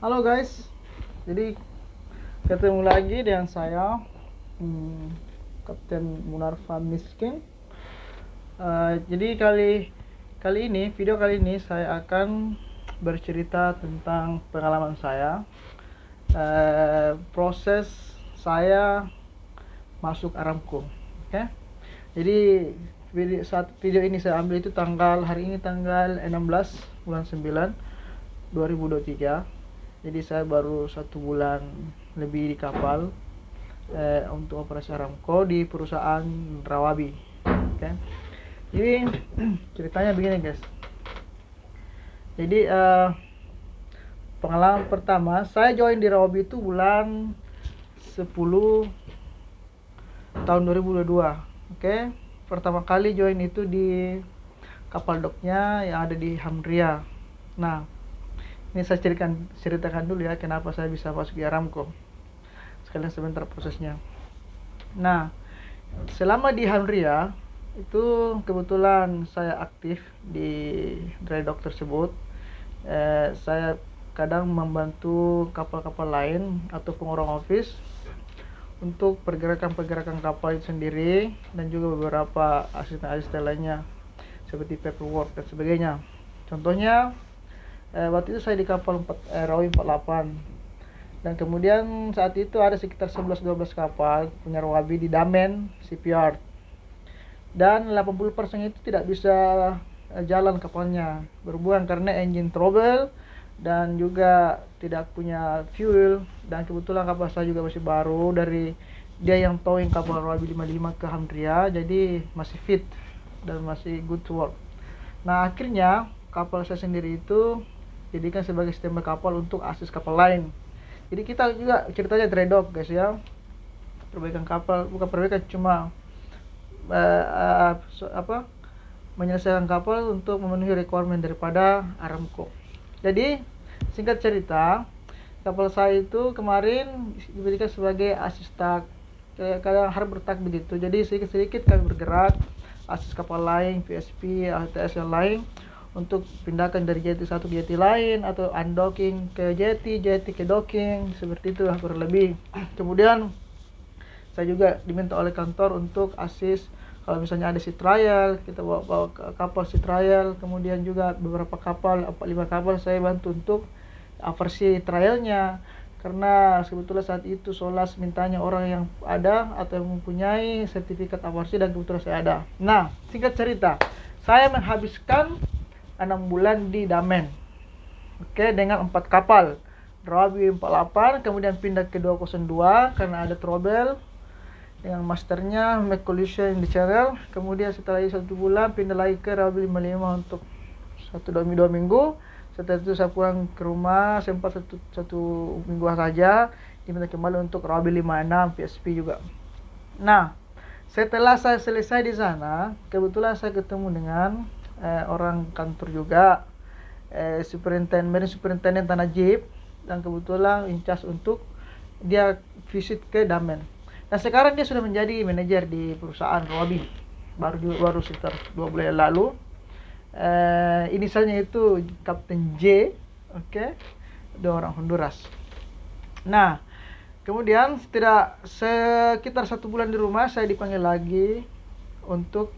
Halo guys, jadi ketemu lagi dengan saya, Kapten Munarfa Miskin. Jadi video kali ini saya akan bercerita tentang pengalaman saya, proses saya masuk Aramco. Oke, jadi saat video ini saya ambil itu hari ini tanggal 16 bulan 9 2023. Jadi saya baru 1 bulan lebih di kapal untuk operasi Aramco di perusahaan Rawabi. Oke. Jadi ceritanya begini guys. Jadi pengalaman pertama saya join di Rawabi itu bulan 10 tahun 2022. Oke. Pertama kali join itu di kapal doknya yang ada di Hamria. Nah, ini saya ceritakan dulu ya kenapa saya bisa masuk di Aramco. Sekalian sebentar prosesnya. Nah, selama di Hamria itu kebetulan saya aktif di dry dock tersebut. Saya kadang membantu kapal-kapal lain ataupun orang office untuk pergerakan kapal itu sendiri dan juga beberapa asisten-asisten lainnya seperti paperwork dan sebagainya. Contohnya waktu itu saya di kapal Rawi 48 dan kemudian saat itu ada sekitar 11-12 kapal punya Rawabi di Damen shipyard dan 80% itu tidak bisa jalan kapalnya berhubungan karena engine trouble dan juga tidak punya fuel, dan kebetulan kapal saya juga masih baru dari dia yang towing kapal Rawabi 55 ke Hamria, jadi masih fit dan masih good to work. Nah, akhirnya kapal saya sendiri itu jadikan sebagai standby kapal untuk asis kapal lain. Jadi kita juga ceritanya dry dock guys ya, perbaikan kapal, bukan perbaikan, cuma menyelesaikan kapal untuk memenuhi requirement daripada Aramco. Jadi singkat cerita, kapal saya itu kemarin diberikan sebagai asis tak, kadang harbor tak begitu. Jadi sedikit-sedikit kami bergerak asis kapal lain, PSP, ATS yang lain untuk pindahkan dari jeti satu ke jeti lain atau undocking ke jeti ke docking, seperti itu kurang lebih. Kemudian saya juga diminta oleh kantor untuk asis kalau misalnya ada sea trial, kita bawa ke kapal sea trial. Kemudian juga beberapa kapal, 4-5 kapal saya bantu untuk aversi trialnya, karena sebetulnya saat itu Solas mintanya orang yang ada atau yang mempunyai sertifikat aversi, dan kebetulan saya ada. Nah, singkat cerita, saya menghabiskan 6 bulan di Damen. Oke, dengan 4 kapal. Rawabi 48, kemudian pindah ke 202 karena ada trouble dengan masternya, make collision in the channel. Kemudian setelah itu 1 bulan pindah lagi ke Rawabi 55 untuk 1-2 minggu. Setelah itu saya pulang ke rumah, sempat satu minggu saja, diminta kembali untuk Rawabi 56 PSP juga. Nah, setelah saya selesai di sana, kebetulan saya ketemu dengan orang kantor juga, superintendent Tanah Jeep, dan kebetulan in charge untuk dia visit ke Damen. Dan sekarang dia sudah menjadi manajer di perusahaan Rawabi, baru sekitar 2 bulan lalu. Inisialnya itu Kapten J. Oke, dia orang Honduras. Nah, kemudian sekitar 1 bulan di rumah, saya dipanggil lagi untuk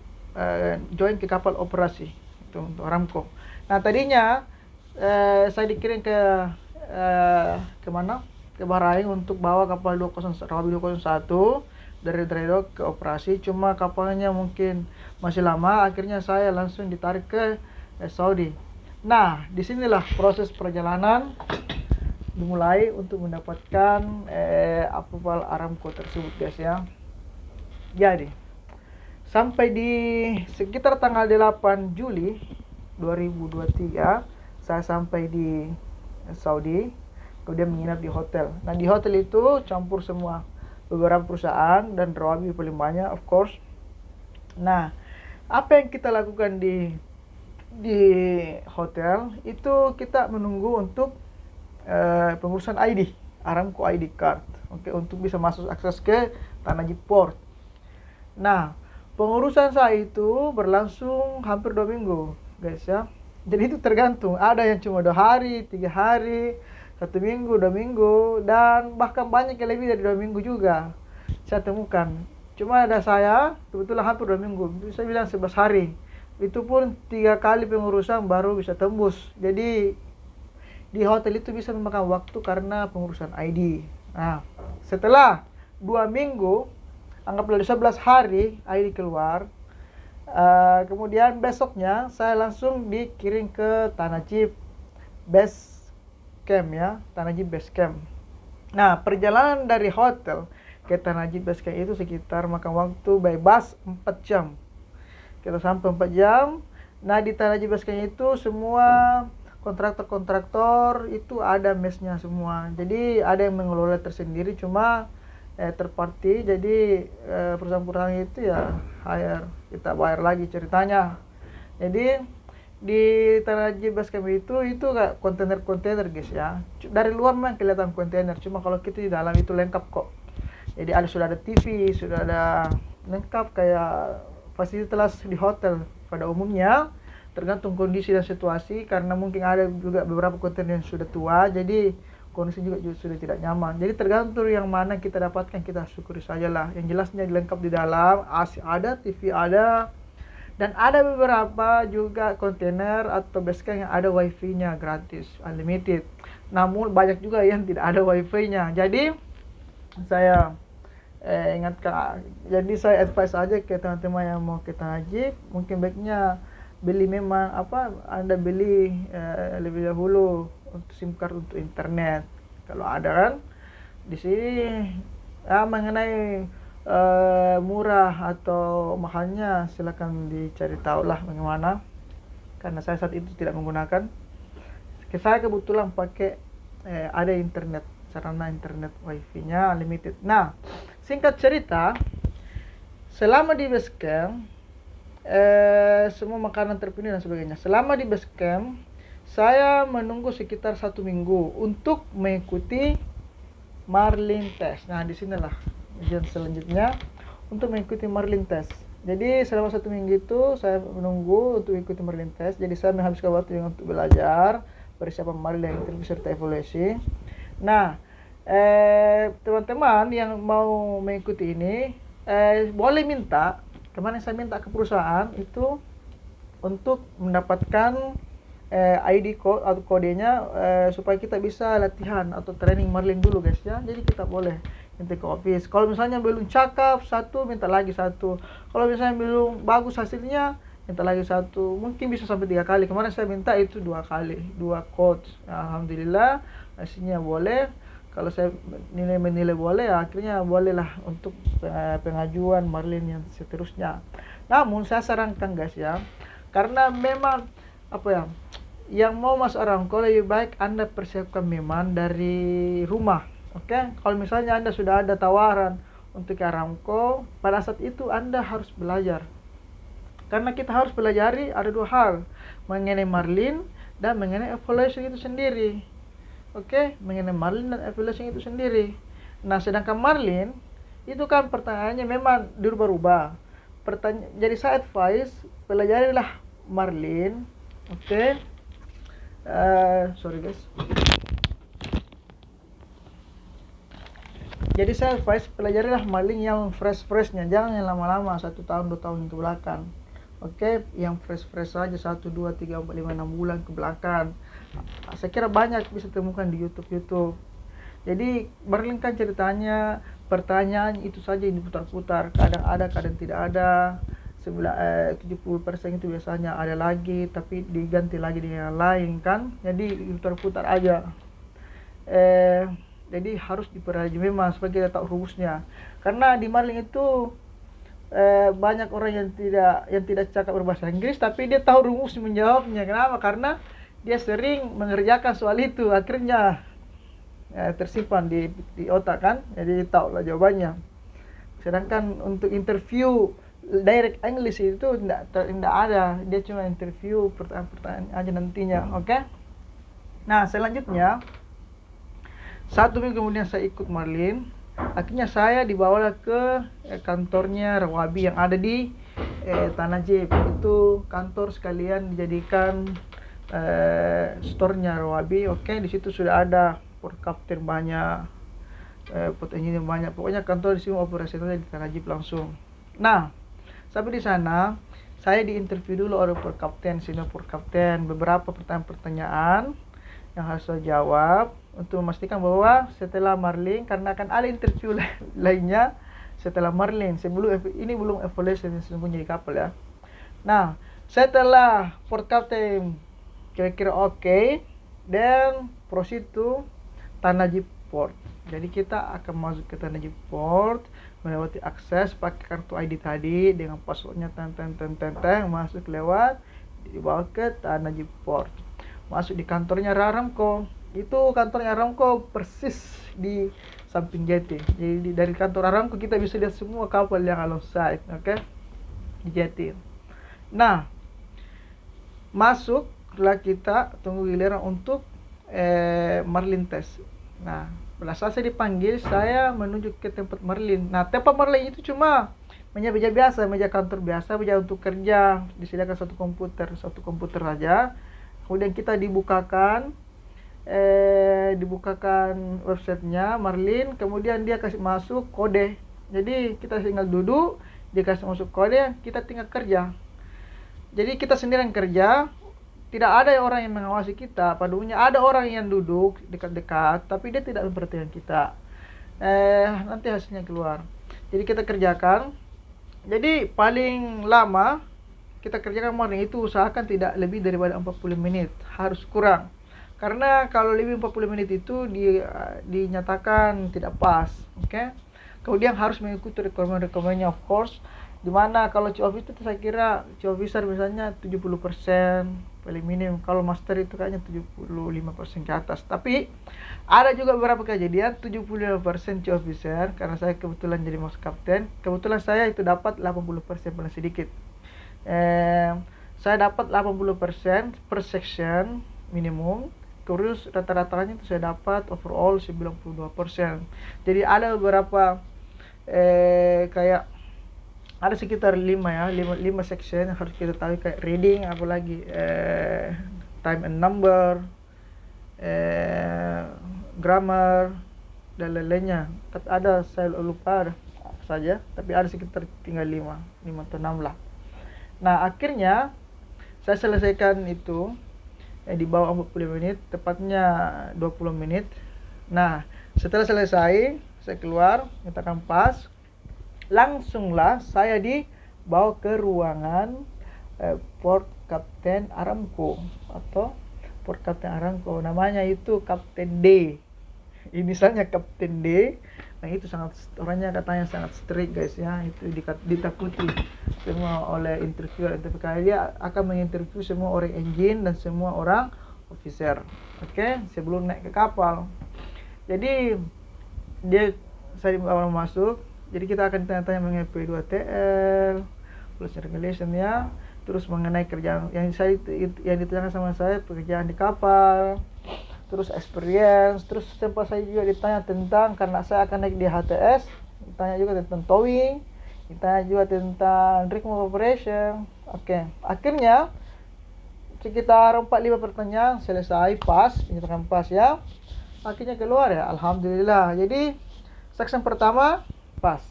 join ke kapal operasi untuk Aramco. Nah, tadinya saya dikirim ke mana? Ke Bahrain untuk bawa kapal Rawabi 201 dari dry dock ke operasi. Cuma kapalnya mungkin masih lama, akhirnya saya langsung ditarik ke Saudi. Nah, disinilah proses perjalanan dimulai untuk mendapatkan approval Aramco tersebut guys ya. Jadi sampai di sekitar tanggal 8 Juli 2023 saya sampai di Saudi, kemudian menginap di hotel. Nah, di hotel itu campur semua, beberapa perusahaan dan Rawabi paling banyak of course. Nah, apa yang kita lakukan di hotel itu, kita menunggu untuk pengurusan ID, Aramco ID card, oke, untuk bisa masuk akses ke Tanah Jeep Port. Nah, pengurusan saya itu berlangsung hampir 2 minggu guys ya. Jadi itu tergantung, ada yang cuma 2 hari, 3 hari, 1 minggu, 2 minggu, dan bahkan banyak yang lebih dari 2 minggu juga saya temukan. Cuma ada saya kebetulan hampir 2 minggu, bisa bilang 11 hari. Itu pun 3 kali pengurusan baru bisa tembus. Jadi di hotel itu bisa memakan waktu karena pengurusan ID. Nah, setelah 2 minggu, anggaplah 11 hari ID keluar, kemudian besoknya saya langsung dikirim ke Tanajib Base Camp ya, Tanajib Base Camp. Nah, perjalanan dari hotel ke Tanajib Base Camp itu sekitar makan waktu by bus 4 jam. Kita sampai 4 jam. Nah, di Tanajib Base Camp itu semua kontraktor itu ada mesnya semua. Jadi ada yang mengelola tersendiri, cuma third party. Jadi perusahaan-perusahaan itu ya hire, kita bayar lagi ceritanya. Jadi di Tanajib Base Camp itu kayak kontainer guys ya. Dari luar memang kelihatan kontainer, cuma kalau kita di dalam itu lengkap kok. Jadi sudah ada TV, sudah ada lengkap kayak fasilitas di hotel pada umumnya. Tergantung kondisi dan situasi, karena mungkin ada juga beberapa kontainer yang sudah tua, jadi kondisi juga sudah tidak nyaman. Jadi tergantung yang mana kita dapatkan, kita syukuri sajalah. Yang jelasnya lengkap di dalam, AC ada, TV ada, dan ada beberapa juga kontainer atau basecamp yang ada wifi-nya gratis, unlimited. Namun banyak juga yang tidak ada wifi-nya. Jadi saya ingatkan, jadi saya advice aja ke teman-teman yang mau ke Tanajib, mungkin baiknya beli memang Anda beli lebih dahulu untuk SIM card untuk internet kalau ada kan. Di sini mengenai murah atau mahalnya silakan dicari tahu lah bagaimana, karena saya saat itu tidak menggunakan. Saya kebetulan pakai ada internet, sarana internet wifi-nya unlimited. Nah, singkat cerita, selama di base camp semua makanan terpenuhi dan sebagainya. Selama di base camp saya menunggu sekitar 1 minggu untuk mengikuti Marlin test. Nah, di sinilah ujian selanjutnya untuk mengikuti Marlin test. Jadi selama 1 minggu itu saya menunggu untuk mengikuti Marlin test. Jadi saya menghabiskan waktu untuk belajar persiapan Marlin, interview serta evaluasi. Nah, teman-teman yang mau mengikuti ini boleh minta, kemarin saya minta ke perusahaan itu untuk mendapatkan ID code atau kodenya supaya kita bisa latihan atau training Marlin dulu guys ya. Jadi kita boleh minta ke office. Kalau misalnya belum cakap satu, minta lagi satu. Kalau misalnya belum bagus hasilnya, minta lagi satu. Mungkin bisa sampai 3 kali. Kemarin saya minta itu 2 kali, 2 codes. Alhamdulillah hasilnya boleh. Kalau saya menilai boleh, akhirnya bolehlah untuk pengajuan Marlin yang seterusnya. Namun saya sarankan guys ya, karena memang yang mau masuk Aramco lebih baik Anda persiapkan memang dari rumah. Oke, kalau misalnya Anda sudah ada tawaran untuk Aramco, pada saat itu Anda harus belajar. Karena kita harus pelajari ada 2 hal, mengenai Marlin dan mengenai evaluation itu sendiri. Oke, mengenai Marlin dan evaluation itu sendiri. Nah, sedangkan Marlin itu kan pertanyaannya memang dirubah-rubah. Jadi saya advice pelajarilah Marlin. Oke. Sorry guys. Jadi saya advice pelajarilah Marlin yang fresh-freshnya, jangan yang lama-lama 1 tahun 2 tahun ke belakang. Oke, yang fresh saja 1, 2, 3, 4, 5, 6 bulan ke belakang. Saya kira banyak bisa temukan di YouTube. Jadi Marlin kan ceritanya pertanyaan itu saja yang diputar-putar, kadang ada, kadang tidak ada. 70% itu biasanya ada lagi, tapi diganti lagi dengan yang lain kan. Jadi diputar-putar aja. Jadi harus diperhatikan memang supaya kita tahu rumusnya. Karena di Marlin itu banyak orang yang tidak cakap berbahasa Inggris, tapi dia tahu rumus menjawabnya. Kenapa? Karena dia sering mengerjakan soal itu, akhirnya tersimpan di otak kan, jadi tahu lah jawabannya. Sedangkan untuk interview direct English itu tidak ada, dia cuma interview pertanyaan aja nantinya. Oke? Nah, selanjutnya 1 minggu kemudian saya ikut Marlin. Akhirnya saya dibawa ke kantornya Rawabi yang ada di Tanajib. Itu kantor sekalian dijadikan store-nya Rawabi. Oke, di situ sudah ada port kapten banyak, port engineer banyak. Pokoknya kantor di sini operasionalnya di Tanah Jeep langsung. Nah, sampai di sana saya diinterview dulu oleh port kapten, senior port kapten, beberapa pertanyaan-pertanyaan yang harus saya jawab untuk memastikan bahwa setelah marine, karena akan ada interview lainnya setelah marine. Ini belum evaluation sesungguhnya di kapal ya. Nah, setelah port captain kira-kira oke, dan proceed to Tanah Jeep Port. Jadi kita akan masuk ke Tanah Jeep Port, melewati akses pakai kartu ID tadi dengan passwordnya masuk lewat, dibawa ke Tanah Jeep Port. Masuk di kantornya Aramco. Itu kantornya Aramco persis di samping jeti. Jadi dari kantor Aramco kita bisa lihat semua kapal yang alongside, oke? Di jeti. Nah, masuklah kita tunggu giliran untuk marine test. Nah, pada saat saya dipanggil, saya menuju ke tempat marine. Nah, tempat marine itu cuma meja biasa, meja kantor biasa, meja untuk kerja. Disediakan satu komputer saja. Kemudian kita dibukakan websitenya Marlin, kemudian dia kasih masuk kode. Jadi kita tinggal duduk, dia kasih masuk kode, kita tinggal kerja. Jadi kita sendiri yang kerja, tidak ada orang yang mengawasi kita. Pada umumnya ada orang yang duduk dekat-dekat, tapi dia tidak memperhatikan kita. Nanti hasilnya keluar. Jadi kita kerjakan. Jadi paling lama kita kerjakan morning itu usahakan tidak lebih daripada 40 menit, harus kurang. Karena kalau lebih 40 menit itu dinyatakan tidak pas, oke? Kemudian harus mengikuti rekomendasinya of course. Dimana kalau chief officer itu saya kira chief officer misalnya 70% paling minim, kalau master itu kayaknya 75% ke atas. Tapi ada juga beberapa kejadian 75% chief officer, karena saya kebetulan jadi mas kapten. Kebetulan saya itu dapat 80% paling sedikit. Saya dapat 80% per section minimum, terus rata-ratanya itu saya dapat overall 92%. Jadi ada beberapa kayak ada sekitar 5 section yang harus kita tahu, kayak reading, apalagi time and number, grammar dan lain-lainnya. Tapi ada, saya lupa saja, tapi ada sekitar tinggal 5 atau 6 lah. Nah, akhirnya saya selesaikan itu di bawah 40 menit, tepatnya 20 menit. Nah, setelah selesai, saya keluar, nyatakan pas. Langsunglah saya dibawa ke ruangan Port Kapten Aramco atau Port Kapten Aramco. Namanya itu Kapten D. Inisialnya Kapten D. Nah, itu orangnya katanya sangat strict guys ya, itu ditakuti semua oleh interviewer. Dia akan menginterview semua orang engine dan semua orang officer, oke, sebelum naik ke kapal. Jadi saya dibawa masuk, jadi kita akan tanya-tanya mengenai P2TL, plus regulation ya, terus mengenai kerjaan yang ditanyakan sama saya, pekerjaan di kapal, terus experience, terus sempat saya juga ditanya tentang, karena saya akan naik di HTS, ditanya juga tentang towing, ditanya juga tentang rig move operation. Oke, akhirnya sekitar 4-5 pertanyaan selesai, pas, dinyatakan pas ya. Akhirnya keluar ya, alhamdulillah. Jadi section pertama pas,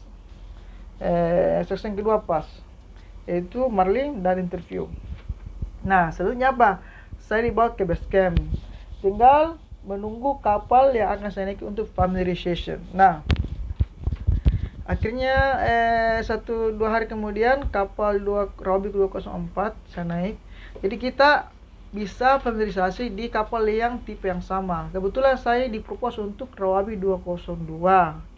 section kedua pas, yaitu marine dan interview. Nah, selanjutnya apa? Saya dibawa ke base camp, tinggal menunggu kapal yang akan saya naiki untuk familiarization. Nah, akhirnya 1-2 hari kemudian kapal Robi 204 saya naik. Jadi kita bisa familiarisasi di kapal yang tipe yang sama. Kebetulan saya dipropose untuk Robi 202.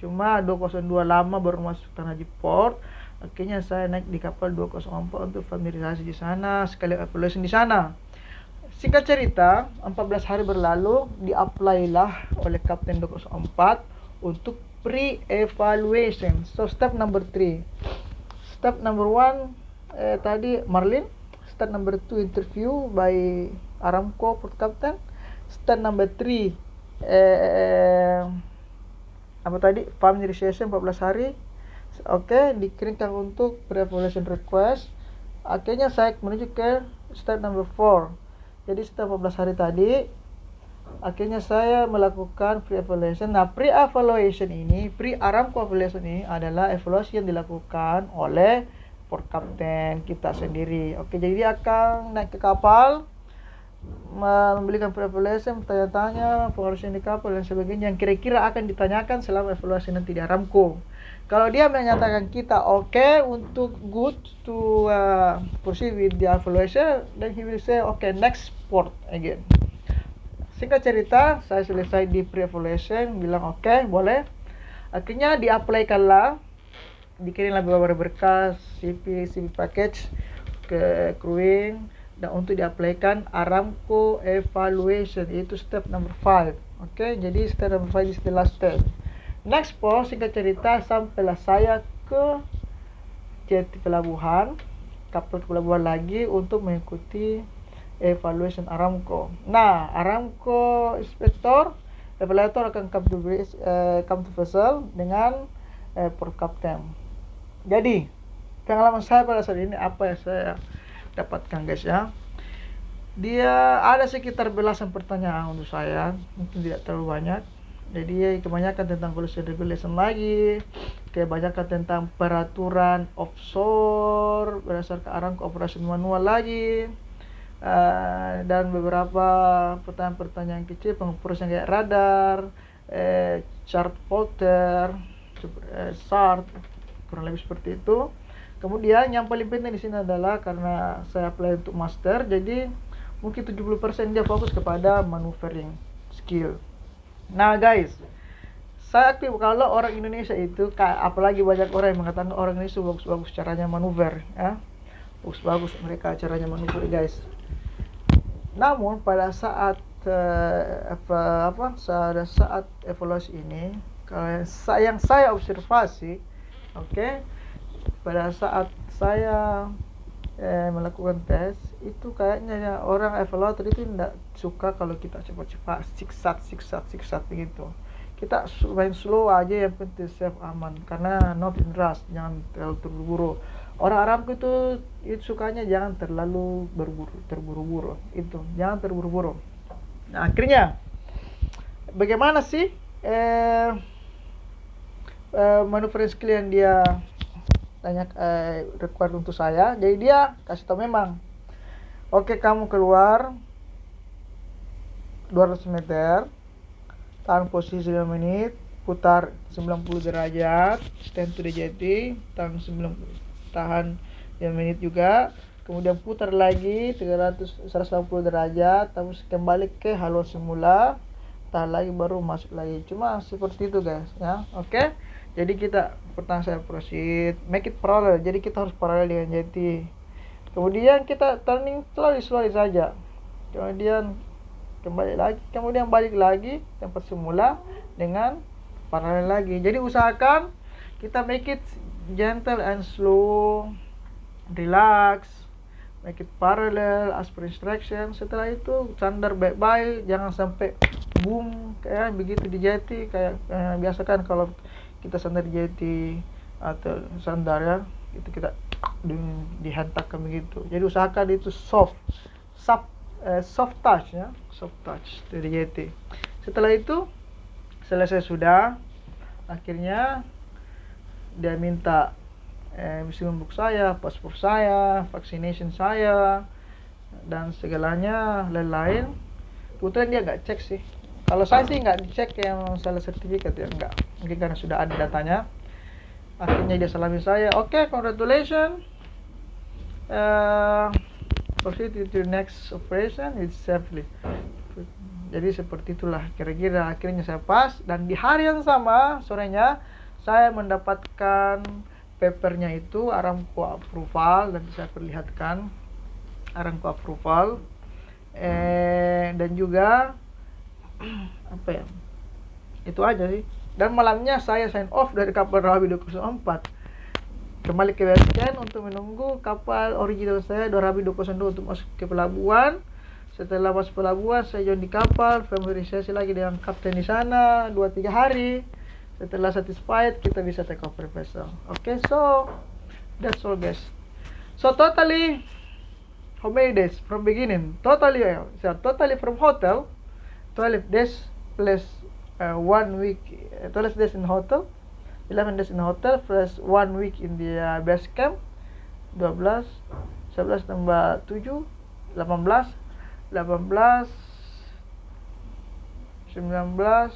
Cuma 202 lama baru masuk Tanah Jeep Port. Akhirnya saya naik di kapal 204 untuk familiarisasi di sana, sekali evaluation di sana. Singkat cerita, 14 hari berlalu, di-apply lah oleh Kapten 204 untuk pre-evaluation. So, step number 3. Step number 1, tadi Marlin. Step number 2, interview by Aramco Port Captain. Step number 3, familiarization 14 hari. Oke, dikirimkan untuk pre-evaluation request. Akhirnya saya menuju ke step number 4. Jadi setelah 14 hari tadi, akhirnya saya melakukan pre-evaluation. Nah, pre-evaluation ini, pre-Aramco evaluation ini adalah evaluasi yang dilakukan oleh port kapten kita sendiri. Oke, jadi dia akan naik ke kapal, memberikan pre-evaluation, tanya-tanya pengurusan di kapal dan sebagainya yang kira-kira akan ditanyakan selama evaluasi nanti di Aramco. Kalau dia menyatakan kita oke untuk good to proceed with the evaluation, then he will say okay, next port again. Singkat cerita, saya selesai di pre-evaluation, bilang oke, boleh. Akhirnya di-apply-kanlah, dikirimlah beberapa berkas, CV package ke crewing, dan untuk di-apply-kan Aramco evaluation, itu step number 5. Oke, jadi step number 5 is the last step. Next port, singkat cerita, sampailah saya ke jeti pelabuhan, kapal ke pelabuhan lagi untuk mengikuti evaluation Aramco. Nah, Aramco inspektor, evaluator akan come to vessel dengan port captain. Jadi, pengalaman saya pada saat ini apa yang saya dapatkan, guys, ya. Dia ada sekitar belasan pertanyaan untuk saya, mungkin tidak terlalu banyak. Jadi kebanyakan tentang policy regulation lagi, kebanyakan tentang peraturan offshore berdasarkan Aramco operation manual lagi, dan beberapa pertanyaan-pertanyaan kecil pengukuran kayak radar, chart plotter, SART, kurang lebih seperti itu. Kemudian yang paling penting di sini adalah karena saya apply untuk master, jadi mungkin 70% dia fokus kepada maneuvering skill. Nah, guys, saya aktif kalau orang Indonesia itu, apalagi banyak orang yang mengatakan orang Indonesia bagus-bagus caranya manuver, ya. Bagus-bagus mereka caranya manuver, guys. Namun pada saat saat evaluasi ini, yang saya observasi, pada saat saya melakukan tes itu kayaknya orang evaluator itu tidak suka kalau kita cepat-cepat siksat begitu. Kita main slow aja, yang penting safe aman, karena not in rush, jangan terlalu terburu-buru. Orang Aramco itu sukanya jangan terlalu terburu-buru, itu jangan terburu-buru. Nah, akhirnya bagaimana sih manuver skill yang dia tanya required untuk saya. Jadi dia kasih tahu memang, oke, kamu keluar 200 meter, tahan posisi 5 menit, putar 90 derajat, stand to the jetty, tahan 5 menit juga, kemudian putar lagi 180 derajat, terus kembali ke haluan semula, tahan lagi, baru masuk lagi. Cuma seperti itu, guys, ya. Oke. Jadi kita pertama saya proceed, make it parallel. Jadi kita harus paralel dengan jetty. Kemudian kita turning slowly saja. Kemudian kembali lagi, kemudian balik lagi tempat semula dengan paralel lagi. Jadi usahakan kita make it gentle and slow, relax, make it parallel as per instruction. Setelah itu sandar baik-baik, jangan sampai boom kayak begitu di jetty. Kayak biasakan kalau kita sandar jetty atau sandar, ya, itu kita dihentakkan begitu. Jadi usahakan itu soft touch, ya, soft touch dari jetty. Setelah itu selesai sudah, akhirnya dia minta visum book saya, paspor saya, vaccination saya, dan segalanya lain-lain. Kebetulan dia nggak cek sih. Kalau saya sih nggak dicek yang salah sertifikat, ya, nggak. Mungkin karena sudah ada datanya. Akhirnya dia salamin saya, oke, congratulations, proceed to the next operation with safely. Jadi seperti itulah kira-kira. Akhirnya saya pas, dan di hari yang sama sorenya saya mendapatkan papernya itu Aramco approval, dan saya perlihatkan Aramco approval, dan juga apa ya, itu aja sih. Dan malamnya saya sign off dari kapal Rabi 204, kembali ke base camp untuk menunggu kapal original saya Rabi 202 untuk masuk ke pelabuhan. Setelah masuk pelabuhan, saya join di kapal, familiarisasi lagi dengan kapten di sana 2-3 hari. Setelah satisfied, kita bisa take over vessel. Okay, so that's all, guys. So totally, how many days from beginning? Totally from hotel 12 days plus 1 week, 12 days in hotel, 11 days in hotel plus 1 week in the base camp. 12, 11 tambah 7, 18, 18, 19.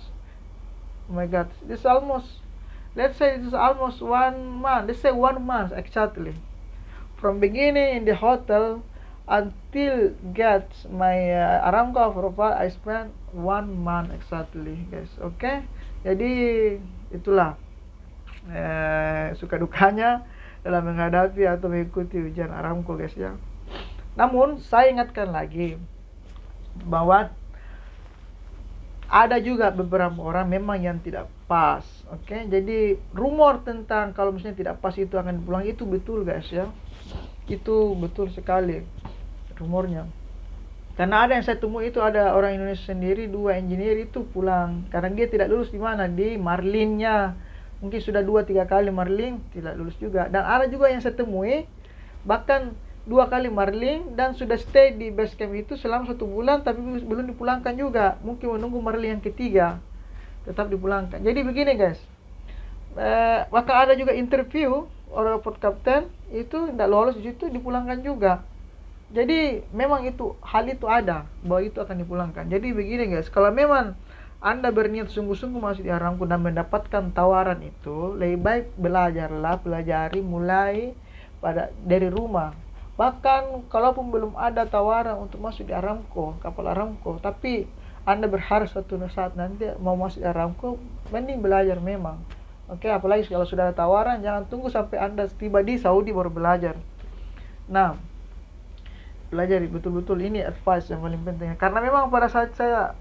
Oh my god, this is almost, let's say this is almost 1 month. Let's say 1 month exactly. From beginning in the hotel until get my Aramco approval, I spent 1 month exactly, guys. Okay, jadi itulah suka dukanya dalam menghadapi atau mengikuti ujian Aramco, guys ya. Namun saya ingatkan lagi bahwa ada juga beberapa orang memang yang tidak pas. Oke, jadi rumor tentang kalau misalnya tidak pas itu akan pulang itu betul, guys ya. Itu betul sekali rumornya. Karena ada yang saya temui itu ada orang Indonesia sendiri, 2 engineer itu pulang karena dia tidak lulus di mana, di Marlinnya. Mungkin sudah 2-3 kali Marlin tidak lulus juga. Dan ada juga yang saya temui bahkan 2 kali Marlin dan sudah stay di base camp itu selama 1 bulan tapi belum dipulangkan juga. Mungkin menunggu Marlin yang ketiga tetap dipulangkan. Jadi begini, guys. Bahkan ada juga interview orang port captain itu tidak lolos di situ dipulangkan juga. Jadi memang itu hal itu ada bahwa itu akan dipulangkan. Jadi begini, guys, kalau memang Anda berniat sungguh-sungguh masuk di Aramco dan mendapatkan tawaran itu, lebih baik belajarlah, pelajari mulai dari rumah. Bahkan kalaupun belum ada tawaran untuk masuk di Aramco, kapal Aramco, tapi Anda berharap suatu saat nanti mau masuk di Aramco, mending belajar memang. Oke, apalagi kalau sudah ada tawaran, jangan tunggu sampai Anda tiba di Saudi baru belajar. Nah, pelajari betul-betul, ini advice yang paling penting. Karena memang pada saat saya